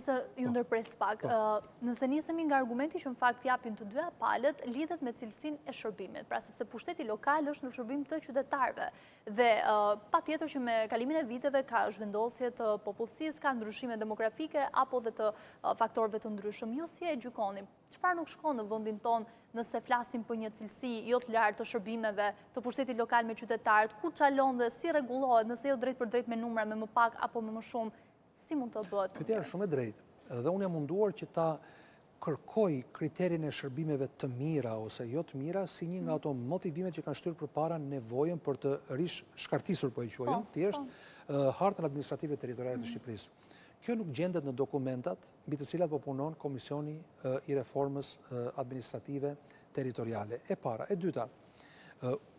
Se ju ndërpres pak, nëse nisemi nga argumenti që në fakt japin të dyja palët, lidhet me cilësinë e shërbimit, pra sepse pushteti lokal është në shërbim të qytetarëve dhe patjetër që me kalimin e viteve ka zhvendosje të popullsisë, ka ndryshime demografike apo dhe të faktorëve të ndryshëm. Ju si e gjykoni? Çfarë nuk shkon në vendin tonë nëse flasim për një cilësi jo të lartë të shërbimeve të pushtetit lokal me qytetarët, ku çalon dhe si rregullohet, nëse jo drejt për drejt me numra, me më pak apo me më shumë? Si mund të bëhet? Pyetja është shumë e drejtë. Dhe unë jam munduar që ta kërkoj kriterin e shërbimeve të mira ose jo të mira si një nga ato motivimet që kanë shtyrë përpara nevojën për të rish shkartisur, po e quajmë, thjesht hartën administrative territoriale të Shqipërisë. Kjo nuk gjendet në dokumentat mbi të cilat po punon Komisioni i Reformës Administrative Territoriale. E para, e dyta,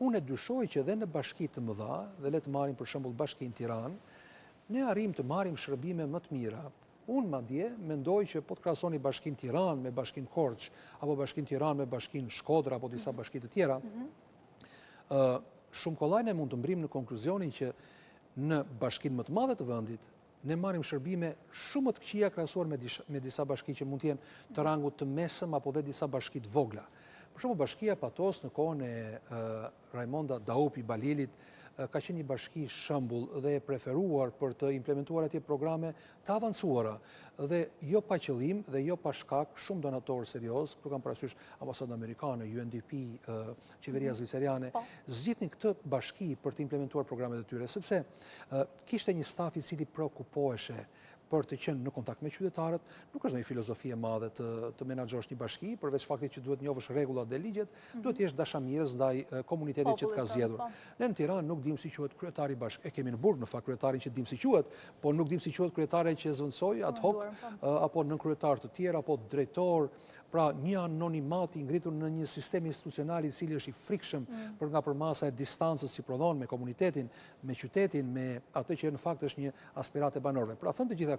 unë e dyshoj që edhe në bashki të mëdha, dhe le të marrim për shembull Bashkinë Tiranë, ne arrim të marrim shërbime më të mira. Unë madje mendoj që po të krahasoni Bashkinë Tiranë me Bashkinë Korçë, apo Bashkinë Tiranë me Bashkinë Shkodër, apo disa bashki të tjera, shumë kollaj ne mund të mbrim në konkluzionin që në bashkinë më të madhe të vendit, ne marrim shërbime shumë më të këqija krahasuar me disa bashki që mund të jenë të rangut të mesëm apo dhe disa bashki të vogla. Për shembull, bashkia Patos në kohën e Raimonda Daupi Balilit ka qenë një bashki shembull dhe e preferuar për të implementuar atje programe të avancuara dhe jo pa qëllim dhe jo pa shkak shumë donatorë serioz, këtu kam parasysh Ambasadën Amerikane, UNDP, qeveria zvicerjane, zgjidhnin këtë bashki për të implementuar programet e tyre, sepse kishte një staf i cili preokupoheshe për të qenë në kontakt me qytetarët, nuk është një filozofi e madhe të menaxhosh një bashki, përveç faktit që duhet njohësh rregullat dhe ligjet, duhet të jesh dashamirës ndaj komunitetit që të ka zgjedhur. Ne në Tiranë nuk dimë si quhet kryetari bashkë, e kemi në Burg në fakt kryetarin që dimë si quhet, po nuk dimë si quhet kryetari që zvendësoi ad hoc, apo nënkryetar të tjerë, apo drejtor, pra një anonimat i ngritur në një sistem institucional i cili është i frikshëm për nga përmasa e distancës që prodhon me komunitetin, me qytetin, me atë që në fakt është një aspirat e banorëve. Pra thënë të gjitha